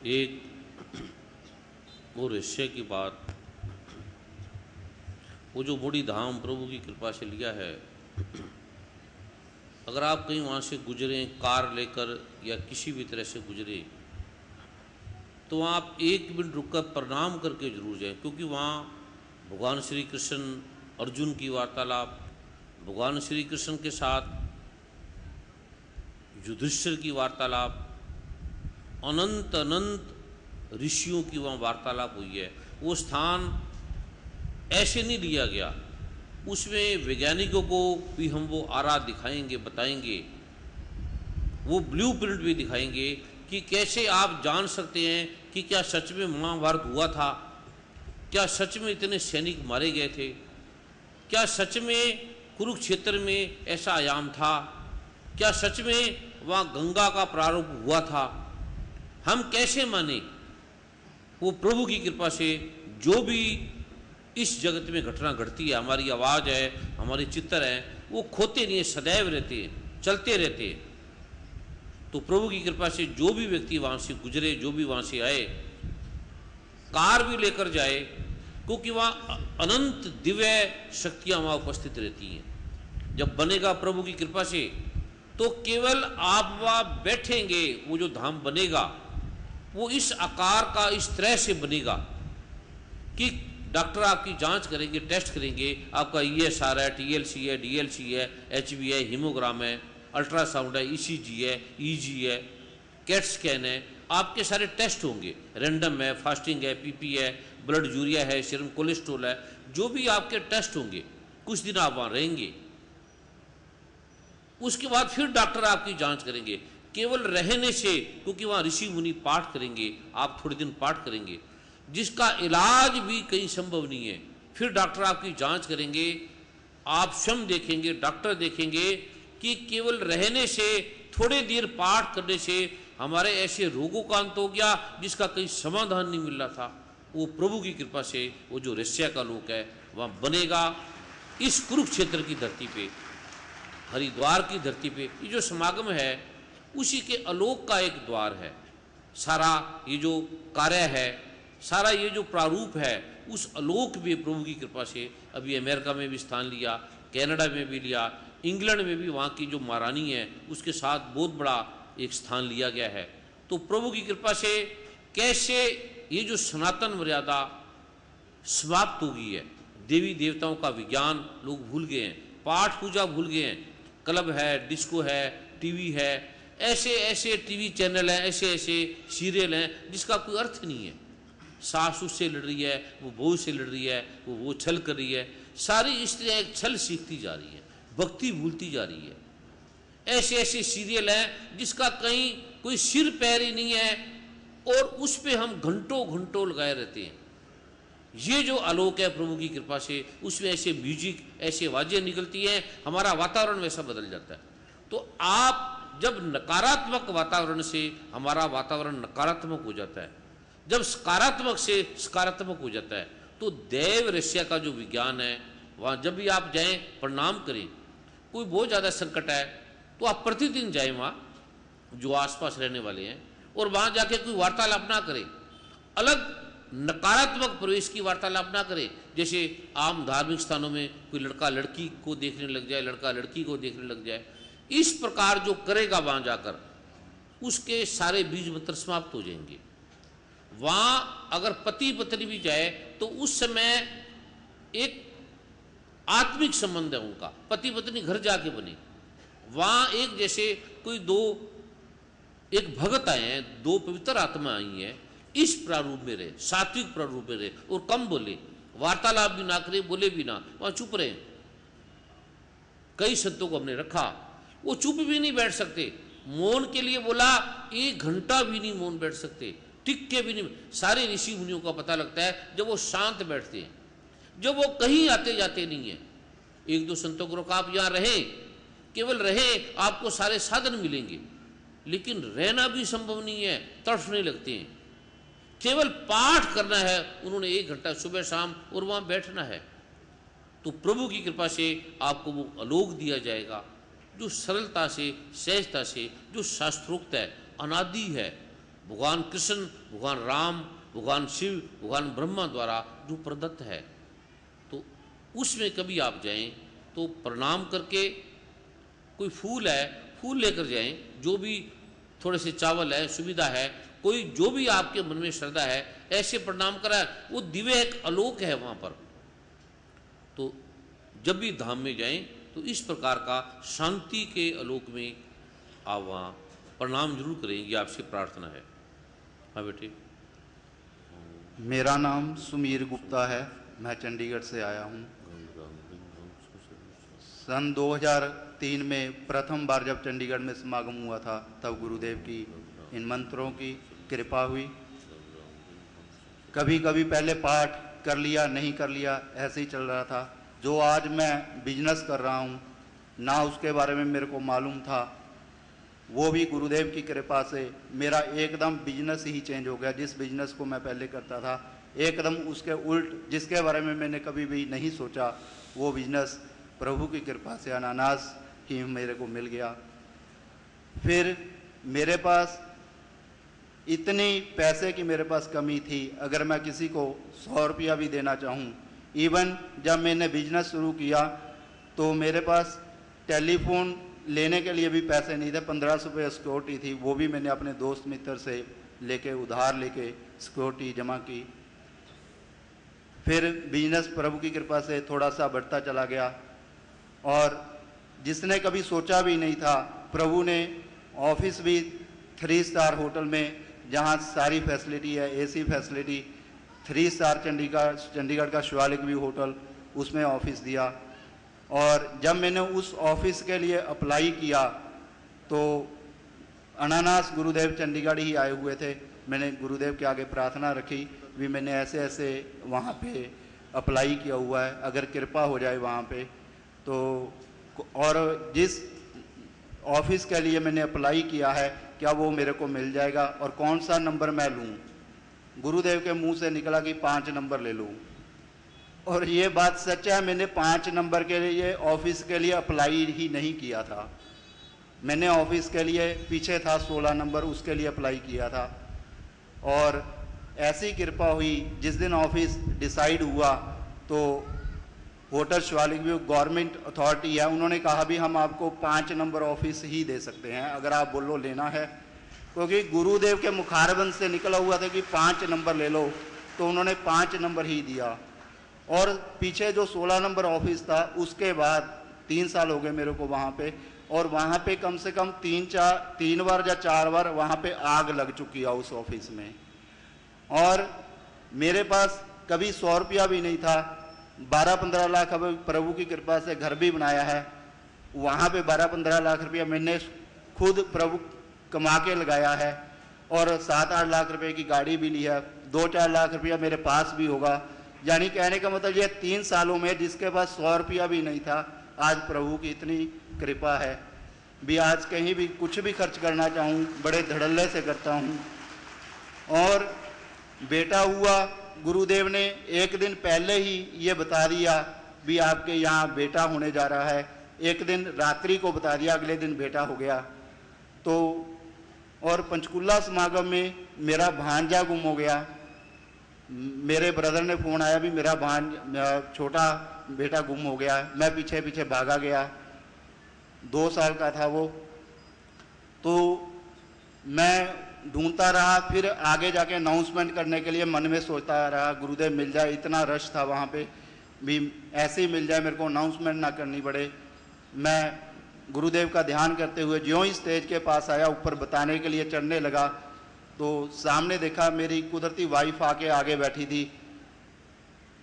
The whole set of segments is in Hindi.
एक वो रहस्य की बात, वो जो बूढ़ी धाम प्रभु की कृपा से लिया है, अगर आप कहीं वहाँ से गुजरें कार लेकर या किसी भी तरह से गुजरे, तो वहाँ आप एक मिनट रुककर प्रणाम करके जरूर जाएं, क्योंकि वहाँ भगवान श्री कृष्ण अर्जुन की वार्तालाप, भगवान श्री कृष्ण के साथ युधिष्ठिर की वार्तालाप, अनंत अनंत ऋषियों की वहाँ वार्तालाप हुई है। वो स्थान ऐसे नहीं लिया गया, उसमें वैज्ञानिकों को भी हम वो आरा दिखाएंगे, बताएंगे, वो ब्लूप्रिंट भी दिखाएंगे कि कैसे आप जान सकते हैं कि क्या सच में महाभारत हुआ था, क्या सच में इतने सैनिक मारे गए थे, क्या सच में कुरुक्षेत्र में ऐसा आयाम था, क्या सच में वहाँ गंगा का प्रारंभ हुआ था। हम कैसे माने? वो प्रभु की कृपा से जो भी इस जगत में घटना घटती है, हमारी आवाज़ है, हमारे चित्र हैं, वो खोते नहीं है, सदैव रहते हैं, चलते रहते हैं। तो प्रभु की कृपा से जो भी व्यक्ति वहाँ से गुजरे, जो भी वहाँ से आए, कार भी लेकर जाए, क्योंकि वहाँ अनंत दिव्य शक्तियाँ वहाँ उपस्थित रहती हैं। जब बनेगा प्रभु की कृपा से, तो केवल आप वहाँ बैठेंगे, वो जो धाम बनेगा वो इस आकार का, इस तरह से बनेगा कि डॉक्टर आपकी जांच करेंगे, टेस्ट करेंगे, आपका ESR है, TLC है, DLC है, HB है, हीमोग्राम है, अल्ट्रासाउंड है, ECG है, EG है, कैट स्कैन है, आपके सारे टेस्ट होंगे, रैंडम है, फास्टिंग है, PP है, ब्लड यूरिया है, सीरम कोलेस्ट्रॉल है, जो भी आपके टेस्ट होंगे, कुछ दिन आप वहाँ रहेंगे। उसके बाद फिर डॉक्टर आपकी जांच करेंगे। केवल रहने से, क्योंकि वहाँ ऋषि मुनि पाठ करेंगे, आप थोड़े दिन पाठ करेंगे, जिसका इलाज भी कहीं संभव नहीं है। फिर डॉक्टर आपकी जांच करेंगे, आप स्वयं देखेंगे, डॉक्टर देखेंगे कि केवल रहने से, थोड़े देर पाठ करने से हमारे ऐसे रोगों का अंत हो गया जिसका कहीं समाधान नहीं मिल रहा था। वो प्रभु की कृपा से वो जो रहस्य का लोक है वहाँ बनेगा, इस कुरुक्षेत्र की धरती पे, हरिद्वार की धरती पे। ये जो समागम है उसी के आलोक का एक द्वार है। सारा ये जो कार्य है, सारा ये जो प्रारूप है, उस आलोक भी प्रभु की कृपा से अभी अमेरिका में भी स्थान लिया, कनाडा में भी लिया, इंग्लैंड में भी वहाँ की जो महारानी है उसके साथ बहुत बड़ा एक स्थान लिया गया है। तो प्रभु की कृपा से कैसे ये जो सनातन मर्यादा समाप्त हो गई है, देवी देवताओं का विज्ञान लोग भूल गए हैं, पाठ पूजा भूल गए हैं, क्लब है, डिस्को है, टीवी है, ऐसे ऐसे टीवी चैनल हैं, ऐसे ऐसे सीरियल हैं जिसका कोई अर्थ नहीं है। सास उससे लड़ रही है, वो बहू से लड़ रही है, वो छल कर रही है, सारी स्त्रियाँ एक छल सीखती जा रही हैं, भक्ति भूलती जा रही है। ऐसे ऐसे सीरियल हैं जिसका कहीं कोई सिर पैर ही नहीं है, और उस पर हम घंटों घंटों लगाए रहते हैं। ये जो आलोक है प्रभु की कृपा से, उसमें ऐसे म्यूजिक, ऐसे आवाजें निकलती हैं, हमारा वातावरण वैसा बदल जाता है। तो आप जब नकारात्मक वातावरण से हमारा वातावरण नकारात्मक हो जाता है, जब सकारात्मक से सकारात्मक हो जाता है, तो देव रहस्य का जो विज्ञान है, वहाँ जब भी आप जाएं प्रणाम करें। कोई बहुत ज़्यादा संकट है तो आप प्रतिदिन जाएं वहाँ जो आसपास रहने वाले हैं, और वहाँ जाके कोई वार्तालाप ना करें, अलग नकारात्मक प्रवेश की वार्तालाप ना करें। जैसे आम धार्मिक स्थानों में कोई लड़का लड़की को देखने लग जाए, लड़का लड़की को देखने लग जाए, इस प्रकार जो करेगा वहाँ जाकर, उसके सारे बीज मंत्र समाप्त हो जाएंगे। वहाँ अगर पति पत्नी भी जाए तो उस समय एक आत्मिक संबंध है उनका, पति पत्नी घर जाके बने। वहाँ एक जैसे कोई दो, एक भगत आए हैं, दो पवित्र आत्मा आई हैं, इस प्रारूप में रहे, सात्विक प्रारूप में रहे, और कम बोले, वार्तालाप भी ना करे, बोले भी ना, वहाँ चुप रहे। कई संतों को हमने रखा, वो चुप भी नहीं बैठ सकते, मौन के लिए बोला 1 घंटा भी नहीं मौन बैठ सकते, टिक के भी नहीं। सारे ऋषि मुनियों का पता लगता है जब वो शांत बैठते हैं, जब वो कहीं आते जाते नहीं है। 1-2 संतों को रोका, आप यहाँ रहे, केवल रहे, आपको सारे साधन मिलेंगे, लेकिन रहना भी संभव नहीं है, तड़फने लगते हैं। केवल पाठ करना है उन्होंने 1 घंटा सुबह शाम, और वहाँ बैठना है। तो प्रभु की कृपा से आपको वो आलोक दिया जाएगा जो सरलता से, सहजता से, जो शास्त्रोक्त है, अनादि है, भगवान कृष्ण, भगवान राम, भगवान शिव, भगवान ब्रह्मा द्वारा जो प्रदत्त है, तो उसमें कभी आप जाएं तो प्रणाम करके, कोई फूल है फूल लेकर जाएं, जो भी थोड़े से चावल है, सुविधा है, कोई जो भी आपके मन में श्रद्धा है, ऐसे प्रणाम कराए। वो दिव्य एक आलोक है वहाँ पर। तो जब भी धाम में जाएं तो इस प्रकार का शांति के आलोक में आप वहाँ प्रणाम जरूर करेंगे, आपसे प्रार्थना है। हाँ बेटे। मेरा नाम सुमीर गुप्ता है, मैं चंडीगढ़ से आया हूँ। सन 2003 में प्रथम बार जब चंडीगढ़ में समागम हुआ था, तब गुरुदेव की इन मंत्रों की कृपा हुई। कभी कभी पहले पाठ कर लिया, नहीं कर लिया, ऐसे ही चल रहा था। जो आज मैं बिजनेस कर रहा हूँ, ना उसके बारे में मेरे को मालूम था, वो भी गुरुदेव की कृपा से मेरा एकदम बिजनेस ही चेंज हो गया। जिस बिजनेस को मैं पहले करता था, एकदम उसके उल्ट, जिसके बारे में मैंने कभी भी नहीं सोचा, वो बिजनेस प्रभु की कृपा से अनानास ही मेरे को मिल गया। फिर मेरे पास इतनी पैसे की मेरे पास कमी थी, अगर मैं किसी को 100 रुपया भी देना चाहूँ, इवन जब मैंने बिजनेस शुरू किया तो मेरे पास टेलीफोन लेने के लिए भी पैसे नहीं थे। 1500 रुपये सिक्योरिटी थी, वो भी मैंने अपने दोस्त मित्र से लेके, उधार लेके सिक्योरिटी जमा की। फिर बिजनेस प्रभु की कृपा से थोड़ा सा बढ़ता चला गया, और जिसने कभी सोचा भी नहीं था, प्रभु ने ऑफिस भी 3 स्टार होटल में, जहाँ सारी फैसिलिटी है, एसी फैसिलिटी, 3 स्टार चंडीगढ़ का शिवालिक व्यू होटल, उसमें ऑफिस दिया। और जब मैंने उस ऑफिस के लिए अप्लाई किया तो अनानास गुरुदेव चंडीगढ़ ही आए हुए थे। मैंने गुरुदेव के आगे प्रार्थना रखी भी मैंने ऐसे ऐसे वहाँ पे अप्लाई किया हुआ है, अगर कृपा हो जाए वहाँ पे तो। और जिस ऑफिस के लिए मैंने अप्लाई किया है, क्या वो मेरे को मिल जाएगा, और कौन सा नंबर मैं लूँ। गुरुदेव के मुंह से निकला कि 5 नंबर ले लूँ, और ये बात सच है। मैंने 5 नंबर के लिए ऑफिस के लिए अप्लाई ही नहीं किया था। मैंने ऑफिस के लिए पीछे था 16 नंबर, उसके लिए अप्लाई किया था। और ऐसी कृपा हुई, जिस दिन ऑफिस डिसाइड हुआ तो hotel Shivalik view government authority है, उन्होंने कहा भी हम आपको 5 नंबर ऑफिस ही दे सकते हैं अगर आप बोलो लेना है, क्योंकि गुरुदेव के मुखारबंद से निकला हुआ था कि 5 नंबर ले लो, तो उन्होंने 5 नंबर ही दिया। और पीछे जो 16 नंबर ऑफिस था, उसके बाद 3 साल हो गए मेरे को वहाँ पे, और वहाँ पे कम से कम 3 बार या 4 बार वहाँ पे आग लग चुकी है उस ऑफिस में। और मेरे पास कभी 100 रुपया भी नहीं था। 12-15 लाख अब प्रभु की कृपा से घर भी बनाया है। वहाँ पे 12-15 लाख रुपया मैंने खुद प्रभु कमा के लगाया है, और 7-8 लाख रुपए की गाड़ी भी ली है। 2-4 लाख रुपया मेरे पास भी होगा। यानी कहने का मतलब ये 3 सालों में जिसके पास 100 रुपया भी नहीं था, आज प्रभु की इतनी कृपा है भी आज कहीं भी कुछ भी खर्च करना चाहूँ, बड़े धड़ल्ले से करता हूँ। और बेटा हुआ, गुरुदेव ने एक दिन पहले ही ये बता दिया भी आपके यहाँ बेटा होने जा रहा है। एक दिन रात्रि को बता दिया, अगले दिन बेटा हो गया। तो और पंचकुला समागम में मेरा भांजा गुम हो गया। मेरे ब्रदर ने फ़ोन आया भी मेरा छोटा बेटा गुम हो गया। मैं पीछे पीछे भागा गया, 2 साल का था वो। तो मैं ढूंढता रहा, फिर आगे जाके अनाउंसमेंट करने के लिए मन में सोचता रहा, गुरुदेव मिल जाए। इतना रश था वहाँ पे भी, ऐसे ही मिल जाए, मेरे को अनाउंसमेंट ना करनी पड़े। मैं गुरुदेव का ध्यान करते हुए ज्यों ही स्टेज के पास आया, ऊपर बताने के लिए चढ़ने लगा, तो सामने देखा मेरी कुदरती वाइफ आके आगे बैठी थी।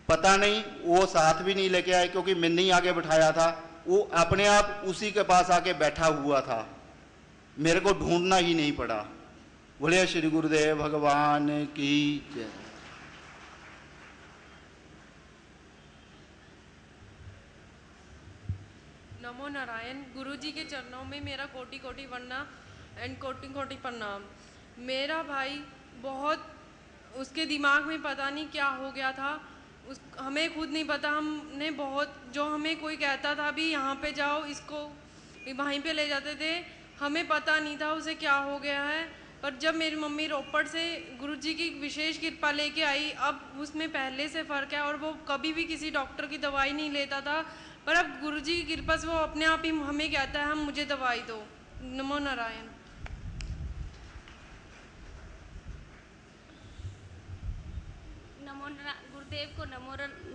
पता नहीं वो साथ भी नहीं लेके आए, क्योंकि मैंने ही आगे बिठाया था। वो अपने आप उसी के पास आके बैठा हुआ था, मेरे को ढूंढना ही नहीं पड़ा। बोले श्री गुरुदेव भगवान की जय। नमो नारायण। गुरुजी के चरणों में मेरा कोटि कोटि वंदना एंड कोटि कोटि प्रणाम। मेरा भाई बहुत, उसके दिमाग में पता नहीं क्या हो गया था, हमें खुद नहीं पता। हमने बहुत, जो हमें कोई कहता था भी यहाँ पे जाओ, इसको वहीं पे ले जाते थे, हमें पता नहीं था उसे क्या हो गया है। पर जब मेरी मम्मी रोपड़ से गुरुजी की विशेष कृपा लेके आई, अब उसमें पहले से फ़र्क है और वो कभी भी किसी डॉक्टर की दवाई नहीं लेता था, पर अब गुरुजी की कृपा से वो अपने आप ही हमें कहता है हम मुझे दवाई दो। नमो नारायण। गुरुदेव को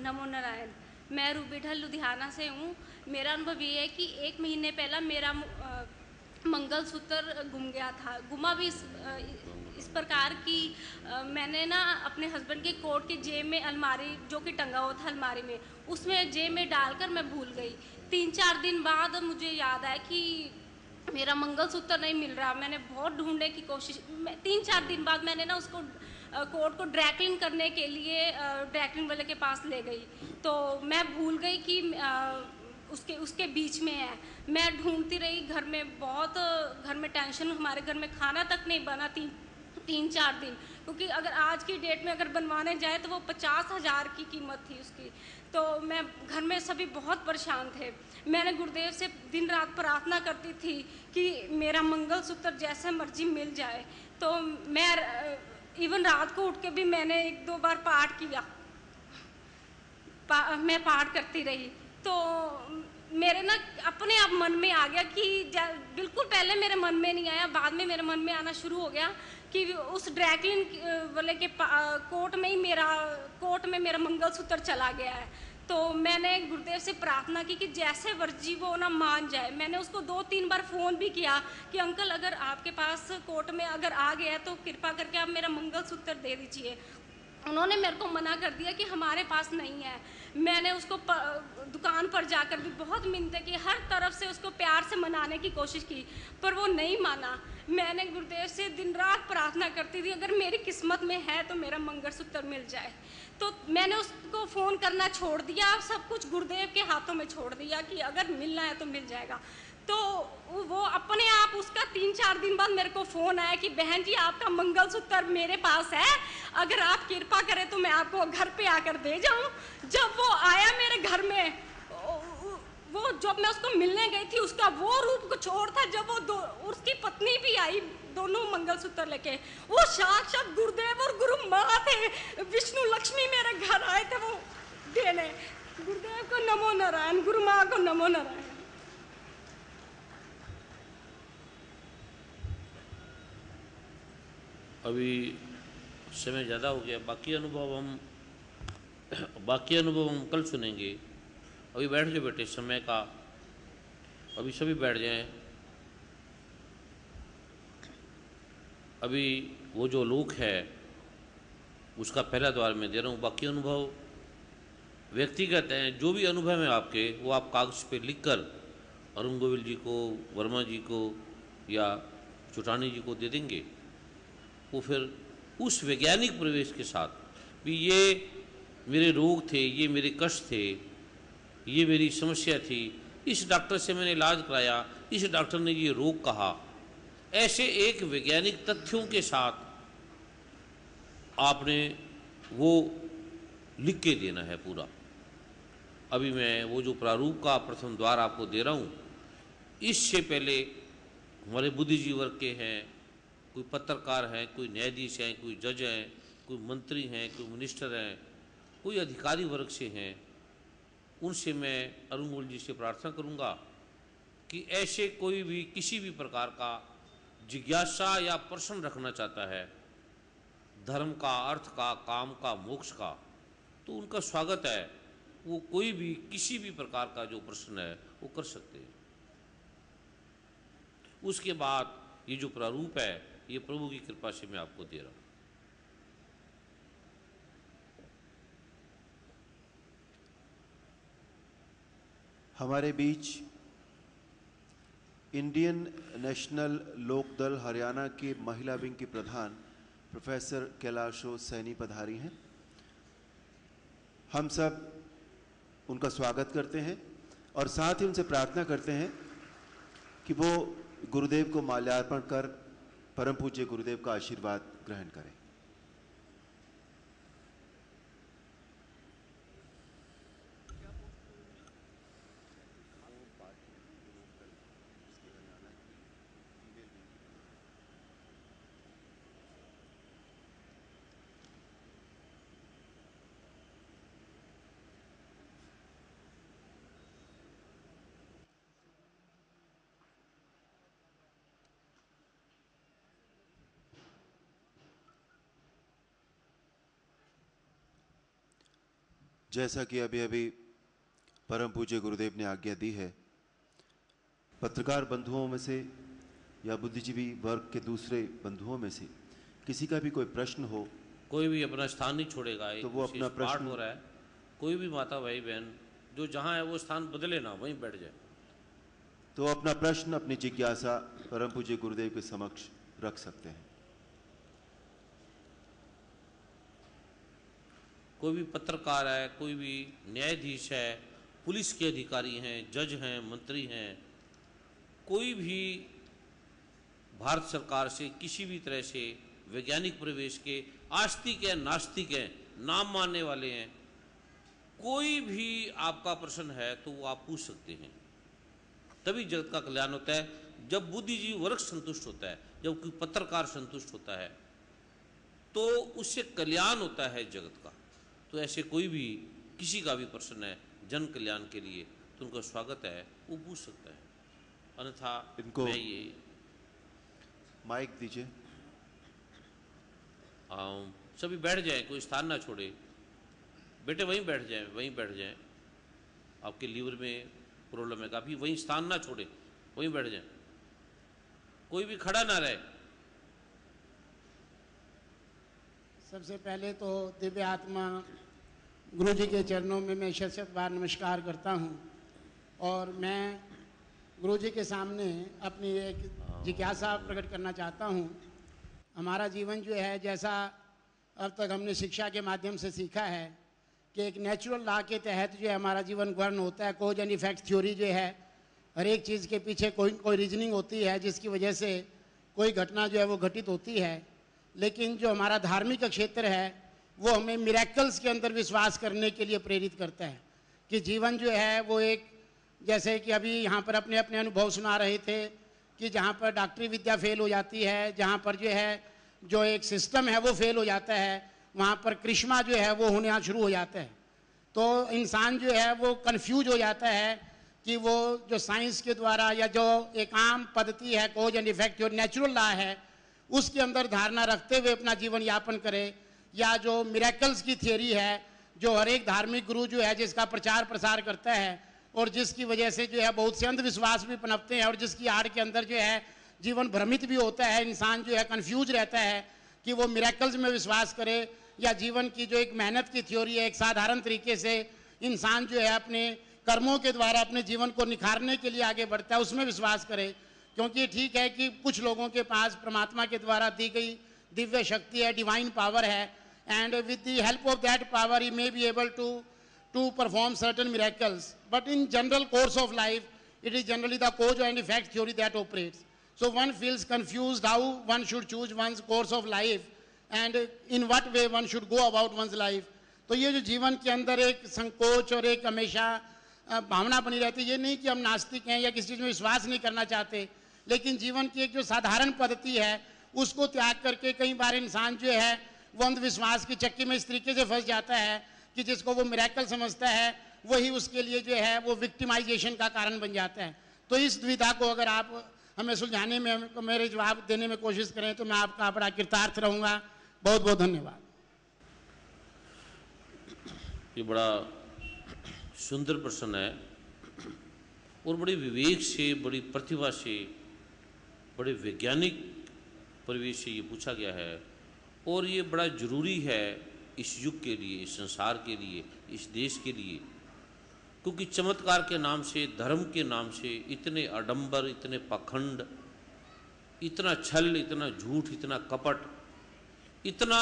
नमो नारायण। मैं रूबीढल लुधियाना से हूँ। मेरा अनुभव ये है कि 1 महीने पहला मेरा मंगलसूत्र गुम गया था। गुमा भी इस प्रकार की मैंने ना अपने हस्बैंड के कोट की जेब में, अलमारी जो कि टंगा हुआ था अलमारी में, उसमें जेब में डालकर मैं भूल गई। 3-4 दिन बाद मुझे याद आया कि मेरा मंगलसूत्र नहीं मिल रहा। मैंने बहुत ढूंढने की कोशिश, 3-4 दिन बाद मैंने ना उसको कोट को ड्रैकलिंग करने के लिए ड्रैकलिंग वाले के पास ले गई, तो मैं भूल गई कि उसके बीच में है। मैं ढूंढती रही घर में, बहुत घर में टेंशन, हमारे घर में खाना तक नहीं बना 3-4 दिन, क्योंकि अगर आज की डेट में अगर बनवाने जाए तो वो 50,000 की कीमत थी उसकी। तो मैं घर में सभी बहुत परेशान थे। मैंने गुरुदेव से दिन रात प्रार्थना करती थी कि मेरा मंगलसूत्र जैसे मर्जी मिल जाए। तो मैं इवन रात को उठ के भी मैंने 1-2 बार पाठ किया, मैं पाठ करती रही। तो मेरे ना अपने आप मन में आ गया कि बिल्कुल पहले मेरे मन में नहीं आया, बाद में मेरे मन में आना शुरू हो गया कि उस ड्रैकलिन वाले के कोट में मेरा मंगलसूत्र चला गया है। तो मैंने गुरुदेव से प्रार्थना की कि जैसे वर्जी वो ना मान जाए। मैंने उसको 2-3 बार फ़ोन भी किया कि अंकल अगर आपके पास कोर्ट में अगर आ गया तो कृपा करके आप मेरा मंगलसूत्र दे दीजिए। उन्होंने मेरे को मना कर दिया कि हमारे पास नहीं है। मैंने उसको दुकान पर जाकर भी बहुत मिन्नतें की, हर तरफ से उसको प्यार से मनाने की कोशिश की, पर वो नहीं माना। मैंने गुरुदेव से दिन रात प्रार्थना करती थी अगर मेरी किस्मत में है तो मेरा मंगलसूत्र मिल जाए। तो मैंने उसको फ़ोन करना छोड़ दिया, सब कुछ गुरुदेव के हाथों में छोड़ दिया कि अगर मिलना है तो मिल जाएगा। तो वो अपने आप उसका 3-4 दिन बाद मेरे को फ़ोन आया कि बहन जी आपका मंगलसूत्र मेरे पास है, अगर आप कृपा करें तो मैं आपको घर पे आकर दे जाऊं। जब वो आया मेरे घर में, वो जब मैं उसको मिलने गई थी उसका वो रूप कुछ और था। जब वो उसकी पत्नी भी आई दोनों मंगलसूत्र लेके, वो साक्षात गुरुदेव और गुरु माँ थे, विष्णु लक्ष्मी मेरे घर आए थे वो देने। गुरुदेव को नमो नारायण, गुरु माँ को नमो नारायण। अभी समय ज़्यादा हो गया, बाकी अनुभव हम कल सुनेंगे। अभी बैठ जाओ बेटे, समय का अभी सभी बैठ जाएं। अभी वो जो लोक है उसका पहला द्वार मैं दे रहा हूँ। बाकी अनुभव व्यक्तिगत हैं, जो भी अनुभव है आपके वो आप कागज़ पे लिखकर अरुण गोविल जी को, वर्मा जी को या चुटानी जी को दे देंगे। वो फिर उस वैज्ञानिक प्रवेश के साथ भी ये मेरे रोग थे, ये मेरे कष्ट थे, ये मेरी समस्या थी, इस डॉक्टर से मैंने इलाज कराया, इस डॉक्टर ने ये रोग कहा, ऐसे एक वैज्ञानिक तथ्यों के साथ आपने वो लिख के देना है पूरा। अभी मैं वो जो प्रारूप का प्रथम द्वार आपको दे रहा हूँ, इससे पहले हमारे बुद्धिजीवी वर्ग के हैं, कोई पत्रकार हैं, कोई न्यायाधीश हैं, कोई जज हैं, कोई मंत्री हैं, कोई मिनिस्टर हैं, कोई अधिकारी वर्ग से हैं, उनसे मैं अरुण गोविल जी से प्रार्थना करूंगा कि ऐसे कोई भी किसी भी प्रकार का जिज्ञासा या प्रश्न रखना चाहता है, धर्म का, अर्थ का, काम का, मोक्ष का, तो उनका स्वागत है। वो कोई भी किसी भी प्रकार का जो प्रश्न है वो कर सकते हैं। उसके बाद ये जो प्रारूप है ये प्रभु की कृपा से मैं आपको दे रहा हूँ। हमारे बीच इंडियन नेशनल लोकदल हरियाणा की महिला विंग की प्रधान प्रोफेसर कैलाशो सैनी पधारी हैं। हम सब उनका स्वागत करते हैं और साथ ही उनसे प्रार्थना करते हैं कि वो गुरुदेव को माल्यार्पण कर परम पूज्य गुरुदेव का आशीर्वाद ग्रहण करें। जैसा कि अभी अभी परम पूज्य गुरुदेव ने आज्ञा दी है, पत्रकार बंधुओं में से या बुद्धिजीवी वर्ग के दूसरे बंधुओं में से किसी का भी कोई प्रश्न हो, कोई भी अपना स्थान नहीं छोड़ेगा। तो वो अपना पाठ प्रश्न हो रहा है, कोई भी माता भाई बहन जो जहाँ है वो स्थान बदले ना, वहीं बैठ जाए। तो अपना प्रश्न, अपनी जिज्ञासा परम पूज्य गुरुदेव के समक्ष रख सकते हैं। कोई भी पत्रकार है, कोई भी न्यायाधीश है, पुलिस के अधिकारी हैं, जज हैं, मंत्री हैं, कोई भी भारत सरकार से किसी भी तरह से वैज्ञानिक प्रवेश के आस्तिक हैं, नास्तिक हैं, नाम मानने वाले हैं, कोई भी आपका प्रश्न है तो वो आप पूछ सकते हैं। तभी जगत का कल्याण होता है, जब बुद्धिजीवी वर्ग संतुष्ट होता है, जब कोई पत्रकार संतुष्ट होता है तो उससे कल्याण होता है जगत का। तो ऐसे कोई भी किसी का भी प्रश्न है जन कल्याण के लिए तो उनका स्वागत है, वो पूछ सकता है। अन्यथा इनको मैं ये माइक दीजिए। सभी बैठ जाएं, कोई स्थान ना छोड़े। बेटे वहीं बैठ जाएं, वहीं बैठ जाएं। आपके लीवर में प्रॉब्लम है काफ़ी, वहीं स्थान ना छोड़े, वहीं बैठ जाएं, कोई भी खड़ा ना रहे। सबसे पहले तो दिव्य आत्मा गुरु जी के चरणों में मैं शत बार नमस्कार करता हूँ और मैं गुरु जी के सामने अपनी एक जिज्ञासा प्रकट करना चाहता हूँ। हमारा जीवन जो है, जैसा अब तक हमने शिक्षा के माध्यम से सीखा है कि एक नेचुरल लॉ के तहत जो है हमारा जीवन गवर्न होता है। कॉज एंड इफेक्ट थ्योरी जो है, हर एक चीज़ के पीछे कोई रीजनिंग होती है जिसकी वजह से कोई घटना जो है वो घटित होती है। लेकिन जो हमारा धार्मिक क्षेत्र है वो हमें मिरेकल्स के अंदर विश्वास करने के लिए प्रेरित करता है कि जीवन जो है वो एक, जैसे कि अभी यहाँ पर अपने अपने अनुभव सुना रहे थे कि जहाँ पर डॉक्टरी विद्या फेल हो जाती है, जहाँ पर जो है जो एक सिस्टम है वो फेल हो जाता है, वहाँ पर करिश्मा जो है वो होना शुरू हो जाता है। तो इंसान जो है वो कंफ्यूज हो जाता है कि वो जो साइंस के द्वारा या जो एक आम पद्धति है कॉज एंड इफेक्ट जो नेचुरल लॉ है उसके अंदर धारणा रखते हुए अपना जीवन यापन करे, या जो मिरेकल्स की थियरी है जो हर एक धार्मिक गुरु जो है जिसका प्रचार प्रसार करता है और जिसकी वजह से जो है बहुत से अंधविश्वास भी पनपते हैं और जिसकी आड़ के अंदर जो है जीवन भ्रमित भी होता है। इंसान जो है कंफ्यूज रहता है कि वो मिरेकल्स में विश्वास करे या जीवन की जो एक मेहनत की थ्योरी है, एक साधारण तरीके से इंसान जो है अपने कर्मों के द्वारा अपने जीवन को निखारने के लिए आगे बढ़ता है, उसमें विश्वास करे। क्योंकि ठीक है कि कुछ लोगों के पास परमात्मा के द्वारा दी गई दिव्य शक्ति है, डिवाइन पावर है, and with the help of that power he may be able to perform certain miracles. But in general course of life, it is generally the cause and effect theory that operates. So one feels confused how one should choose one's course of life and in what way one should go about one's life. तो ये जो जीवन के अंदर एक संकोच और एक हमेशा भावना बनी रहती है, ये नहीं कि हम नास्तिक हैं या किसी चीज़ में विश्वास नहीं करना चाहते, लेकिन जीवन की एक जो साधारण पद्धति है उसको त्याग करके कई बार इंसान जो है वो अंधविश्वास की चक्की में इस तरीके से फंस जाता है कि जिसको वो मिरेकल समझता है वही उसके लिए जो है वो विक्टिमाइजेशन का कारण बन जाता है। तो इस दुविधा को अगर आप हमें सुलझाने में, मेरे जवाब देने में कोशिश करें तो मैं आपका बड़ा कृतार्थ रहूँगा। बहुत बहुत धन्यवाद। ये बड़ा सुंदर प्रश्न है और बड़ी विवेक से, बड़ी प्रतिभा से, बड़े वैज्ञानिक परिवेश से ये पूछा गया है और ये बड़ा जरूरी है इस युग के लिए, इस संसार के लिए, इस देश के लिए। क्योंकि चमत्कार के नाम से, धर्म के नाम से इतने आडंबर, इतने पाखंड, इतना छल, इतना झूठ, इतना कपट, इतना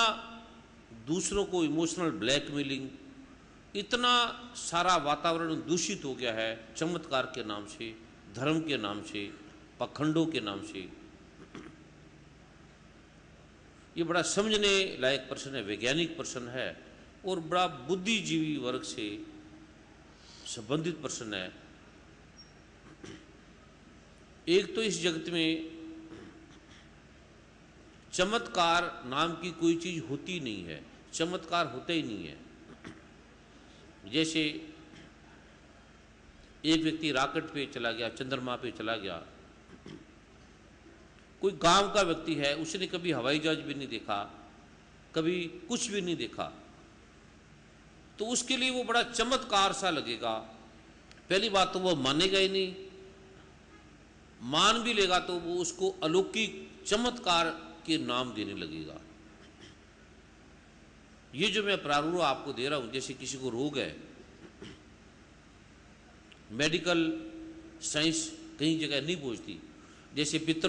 दूसरों को इमोशनल ब्लैकमेलिंग, इतना सारा वातावरण दूषित हो गया है चमत्कार के नाम से, धर्म के नाम से, पाखंडों के नाम से। ये बड़ा समझने लायक प्रश्न है, वैज्ञानिक प्रश्न है और बड़ा बुद्धिजीवी वर्ग से संबंधित प्रश्न है। एक तो इस जगत में चमत्कार नाम की कोई चीज होती नहीं है, चमत्कार होता ही नहीं है। जैसे एक व्यक्ति रॉकेट पे चला गया, चंद्रमा पे चला गया, कोई गांव का व्यक्ति है, उसने कभी हवाई जहाज भी नहीं देखा, कभी कुछ भी नहीं देखा, तो उसके लिए वो बड़ा चमत्कार सा लगेगा। पहली बात तो वो मानेगा ही नहीं, मान भी लेगा तो वो उसको अलौकिक चमत्कार के नाम देने लगेगा। ये जो मैं प्रारूप आपको दे रहा हूं, जैसे किसी को रोग है, मेडिकल साइंस कई जगह नहीं पहुंचती, जैसे पितृ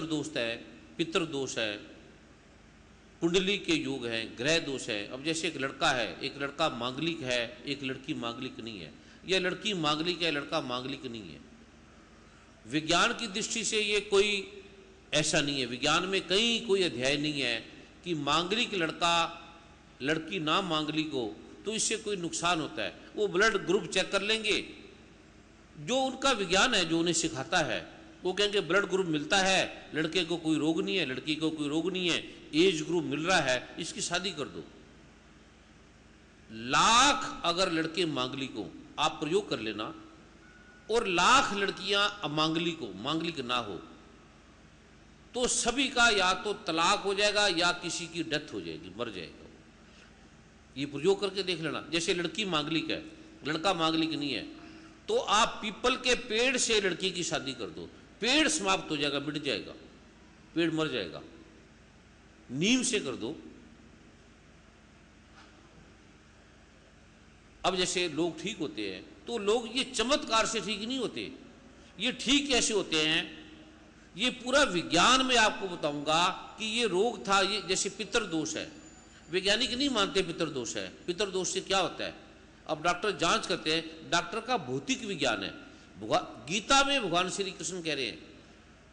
दोष है, कुंडली के योग हैं, ग्रह दोष है। अब जैसे एक लड़का है, एक लड़का मांगलिक है, एक लड़की मांगलिक नहीं है, या लड़की मांगलिक है, लड़का मांगलिक नहीं है। विज्ञान की दृष्टि से ये कोई ऐसा नहीं है, विज्ञान में कहीं कोई अध्याय नहीं है कि मांगलिक लड़का लड़की ना मांगलिक हो तो इससे कोई नुकसान होता है। वो ब्लड ग्रुप चेक कर लेंगे, जो उनका विज्ञान है, जो उन्हें सिखाता है, वो कहेंगे ब्लड ग्रुप मिलता है, लड़के को कोई रोग नहीं है, लड़की को कोई रोग नहीं है, एज ग्रुप मिल रहा है, इसकी शादी कर दो। लाख अगर लड़के मांगलिक हो, आप प्रयोग कर लेना, और लाख लड़कियां अमांगलिक हो, मांगलिक ना हो, तो सभी का या तो तलाक हो जाएगा या किसी की डेथ हो जाएगी, मर जाएगा। ये प्रयोग करके देख लेना। जैसे लड़की मांगलिक है, लड़का मांगलिक नहीं है, तो आप पीपल के पेड़ से लड़की की शादी कर दो, पेड़ समाप्त हो जाएगा, मिट जाएगा, पेड़ मर जाएगा। नीम से कर दो। अब जैसे लोग ठीक होते हैं, तो लोग ये चमत्कार से ठीक नहीं होते। ये ठीक कैसे होते हैं, ये पूरा विज्ञान में आपको बताऊंगा कि ये रोग था। ये जैसे पितृदोष है, वैज्ञानिक नहीं मानते पितृदोष है। पितृदोष से क्या होता है, अब डॉक्टर जांच करते हैं, डॉक्टर का भौतिक विज्ञान है। गीता में भगवान श्री कृष्ण कह रहे हैं,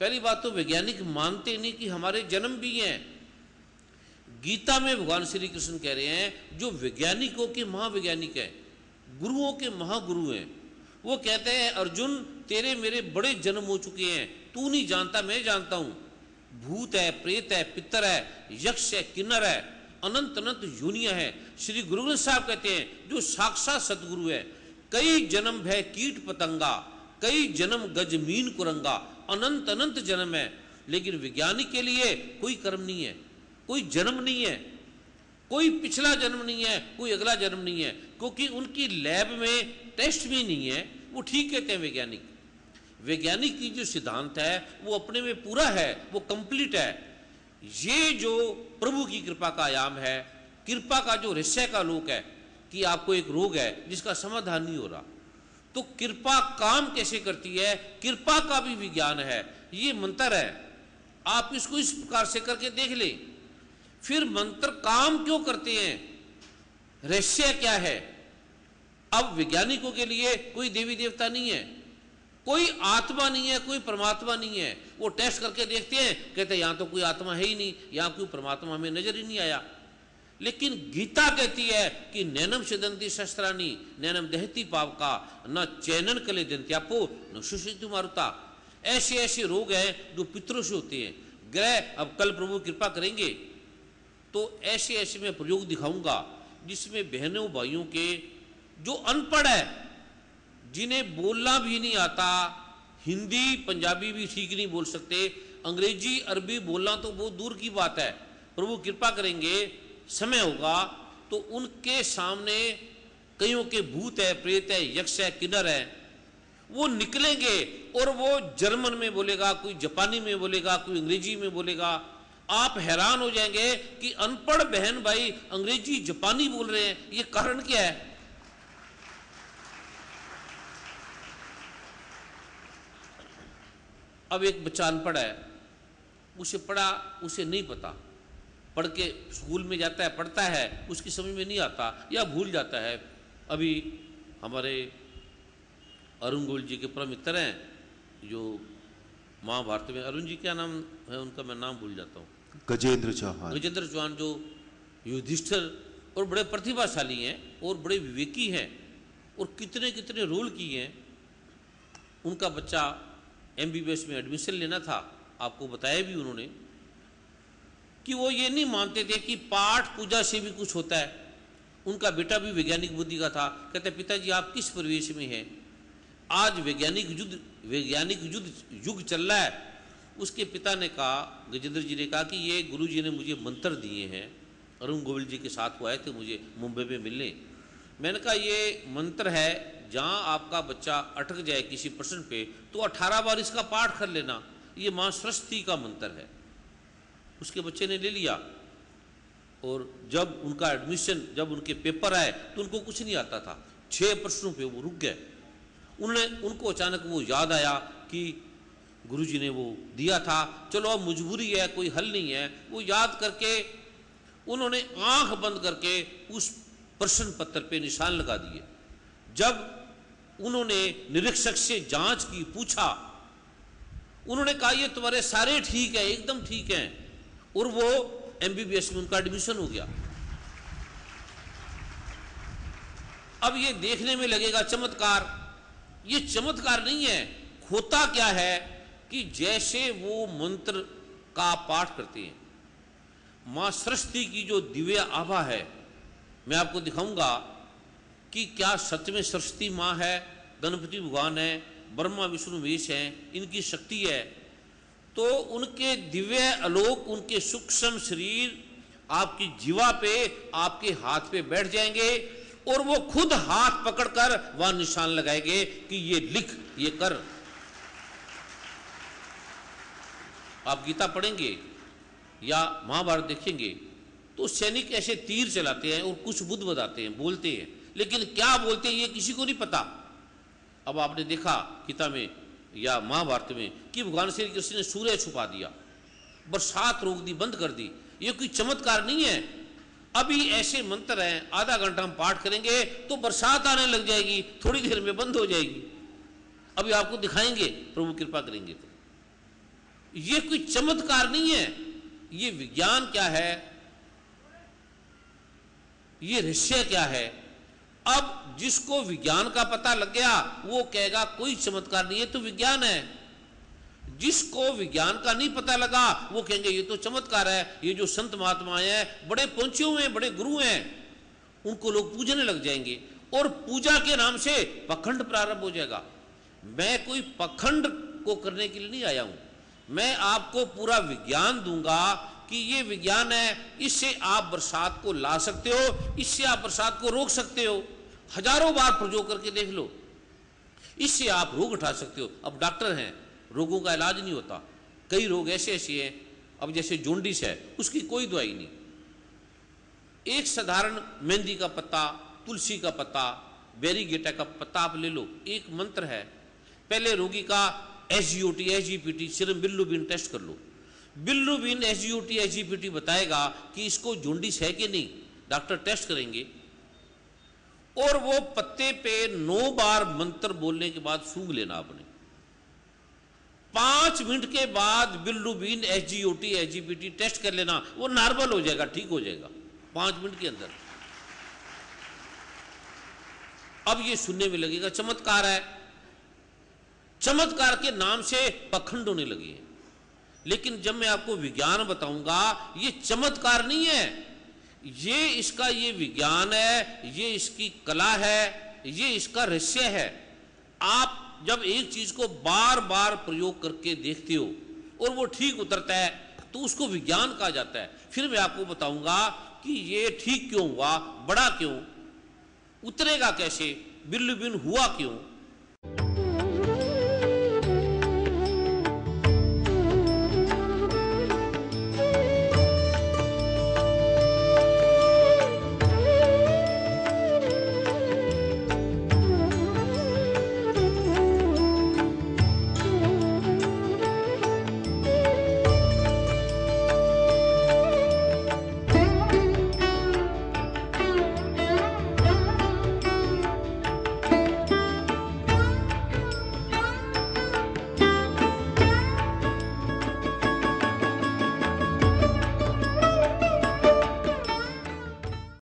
पहली बात तो वैज्ञानिक मानते नहीं कि हमारे जन्म भी हैं। गीता में भगवान श्री कृष्ण कह रहे हैं, जो वैज्ञानिकों के महावैज्ञानिक हैं, गुरुओं के महागुरु हैं, वो कहते हैं अर्जुन तेरे मेरे बड़े जन्म हो चुके हैं, तू नहीं जानता, मैं जानता हूं। भूत है, प्रेत है, पितर है, यक्ष है, किन्नर है, अनंत अनंत योनियां है। श्री गुरु ग्रंथ साहब कहते हैं, जो साक्षात सतगुरु है, कई जन्म भय कीट पतंगा, कई जन्म गज मीन कुरंगा, अनंत अनंत जन्म है। लेकिन विज्ञानिक के लिए कोई कर्म नहीं है, कोई जन्म नहीं है, कोई पिछला जन्म नहीं है, कोई अगला जन्म नहीं है, क्योंकि उनकी लैब में टेस्ट भी नहीं है। वो ठीक कहते हैं वैज्ञानिक। वैज्ञानिक की जो सिद्धांत है वो अपने में पूरा है, वो कंप्लीट है। ये जो प्रभु की कृपा का आयाम है, कृपा का जो रहस्य का लोक है कि आपको एक रोग है जिसका समाधान नहीं हो रहा, तो कृपा काम कैसे करती है, कृपा का भी विज्ञान है। ये मंत्र है, आप इसको इस प्रकार से करके देख ले। फिर मंत्र काम क्यों करते हैं, रहस्य क्या है। अब वैज्ञानिकों के लिए कोई देवी देवता नहीं है, कोई आत्मा नहीं है, कोई परमात्मा नहीं है। वो टेस्ट करके देखते हैं, कहते हैं यहां तो कोई आत्मा है ही नहीं, यहां कोई परमात्मा हमें नजर ही नहीं आया। लेकिन गीता कहती है कि नैनम सिदंती शस्त्रानी नैनम दहती पावका न चैनन कले दंत्यापो न सुशितु मारुता। ऐसे ऐसे रोग हैं जो पितरों से होते हैं, ग्रह। अब कल प्रभु कृपा करेंगे तो ऐसे ऐसे मैं प्रयोग दिखाऊंगा जिसमें बहनों भाइयों के जो अनपढ़ है, जिन्हें बोलना भी नहीं आता, हिंदी पंजाबी भी ठीक नहीं बोल सकते, अंग्रेजी अरबी बोलना तो बहुत दूर की बात है। प्रभु कृपा करेंगे, समय होगा तो उनके सामने कईयों के भूत है, प्रेत है, यक्ष है, किन्नर है, वो निकलेंगे और वो जर्मन में बोलेगा, कोई जापानी में बोलेगा, कोई अंग्रेजी में बोलेगा। आप हैरान हो जाएंगे कि अनपढ़ बहन भाई अंग्रेजी जापानी बोल रहे हैं, ये कारण क्या है। अब एक बच्चा अनपढ़ है, उसे पढ़ा, उसे नहीं पता, पढ़ के स्कूल में जाता है, पढ़ता है, उसकी समझ में नहीं आता या भूल जाता है। अभी हमारे अरुण गोयल जी के परम मित्र हैं, जो महाभारत में, अरुण जी क्या नाम है उनका, मैं नाम भूल जाता हूँ, गजेंद्र चौहान। गजेंद्र चौहान, जो युधिष्ठिर और बड़े प्रतिभाशाली हैं और बड़े विवेकी हैं और कितने कितने रोल किए हैं। उनका बच्चा MBBS में एडमिशन लेना था, आपको बताया भी उन्होंने कि वो ये नहीं मानते थे कि पाठ पूजा से भी कुछ होता है। उनका बेटा भी वैज्ञानिक बुद्धि का था। कहते पिताजी आप किस परिवेश में हैं, आज वैज्ञानिक युद्ध युग चल रहा है। उसके पिता ने कहा, गजेंद्र जी ने कहा कि ये गुरु जी ने मुझे मंत्र दिए हैं, अरुण गोयल जी के साथ वो आए थे मुझे मुंबई में मिलने, मैंने कहा ये मंत्र है, जहाँ आपका बच्चा अटक जाए किसी प्रश्न पे तो 18 बार इसका पाठ कर लेना, ये माँ सरस्वती का मंत्र है। उसके बच्चे ने ले लिया और जब उनका एडमिशन, जब उनके पेपर आए तो उनको कुछ नहीं आता था, 6 प्रश्नों पे वो रुक गए। उनको अचानक वो याद आया कि गुरुजी ने वो दिया था, चलो अब मजबूरी है, कोई हल नहीं है। वो याद करके उन्होंने आंख बंद करके उस प्रश्न पत्र पे निशान लगा दिए। जब उन्होंने निरीक्षक से जांच की, पूछा, उन्होंने कहा ये तुम्हारे सारे ठीक है, एकदम ठीक है, और वो MBBS में उनका एडमिशन हो गया। अब ये देखने में लगेगा चमत्कार, ये चमत्कार नहीं है। होता क्या है कि जैसे वो मंत्र का पाठ करते हैं, मां सरस्वती की जो दिव्य आभा है, मैं आपको दिखाऊंगा कि क्या सच में सरस्वती मां है, गणपति भगवान है, ब्रह्मा विष्णु महेश हैं, इनकी शक्ति है। तो उनके दिव्य आलोक, उनके सूक्ष्म शरीर आपकी जीवा पे, आपके हाथ पे बैठ जाएंगे और वो खुद हाथ पकड़कर वह निशान लगाएंगे कि ये लिख, ये कर। आप गीता पढ़ेंगे या महाभारत देखेंगे तो सैनिक ऐसे तीर चलाते हैं और कुछ बुद्ध बताते हैं, बोलते हैं, लेकिन क्या बोलते हैं ये किसी को नहीं पता। अब आपने देखा गीता में या महाभारत में कि भगवान श्री कृष्ण ने सूर्य छुपा दिया, बरसात रोक दी, बंद कर दी। ये कोई चमत्कार नहीं है। अभी ऐसे मंत्र हैं, आधा घंटा हम पाठ करेंगे तो बरसात आने लग जाएगी, थोड़ी देर में बंद हो जाएगी। अभी आपको दिखाएंगे, प्रभु कृपा करेंगे तो। ये कोई चमत्कार नहीं है, ये विज्ञान क्या है, ये रहस्य क्या है। अब जिसको विज्ञान का पता लग गया वो कहेगा कोई चमत्कार नहीं है, तो विज्ञान है। जिसको विज्ञान का नहीं पता लगा वो कहेंगे ये तो चमत्कार है। ये जो संत महात्मा हैं, बड़े पहुंचे हुए हैं, बड़े गुरु हैं, उनको लोग पूजने लग जाएंगे और पूजा के नाम से पखंड प्रारंभ हो जाएगा। मैं कोई पखंड को करने के लिए नहीं आया हूं, मैं आपको पूरा विज्ञान दूंगा कि ये विज्ञान है, इससे आप बरसात को ला सकते हो, इससे आप बरसात को रोक सकते हो। हजारों बार प्रयोग करके देख लो, इससे आप रोग उठा सकते हो। अब डॉक्टर हैं, रोगों का इलाज नहीं होता, कई रोग ऐसे ऐसे हैं। अब जैसे जोंडिस है, उसकी कोई दवाई नहीं। एक साधारण मेहंदी का पत्ता, तुलसी का पत्ता, बेरीगेटा का पत्ता आप ले लो, एक मंत्र है। पहले रोगी का SGOT SGPT सीरम बिल्रुबिन टेस्ट कर लो। बिल्रुबिन SGOT SGPT बताएगा कि इसको जोंडिस है कि नहीं। डॉक्टर टेस्ट करेंगे और वो पत्ते पे 9 बार मंत्र बोलने के बाद सूंघ लेना आपने। 5 मिनट के बाद बिल्रुबिन SGOT SGPT टेस्ट कर लेना, वो नॉर्मल हो जाएगा, ठीक हो जाएगा 5 मिनट के अंदर। अब ये सुनने में लगेगा चमत्कार है, चमत्कार के नाम से पखंड होने लगे हैं। लेकिन जब मैं आपको विज्ञान बताऊंगा, ये चमत्कार नहीं है, ये इसका ये विज्ञान है, ये इसकी कला है, ये इसका रहस्य है। आप जब एक चीज को बार बार प्रयोग करके देखते हो और वो ठीक उतरता है तो उसको विज्ञान कहा जाता है। फिर मैं आपको बताऊंगा कि ये ठीक क्यों हुआ, बड़ा क्यों, उतरेगा कैसे, बिल्रुबिन हुआ क्यों।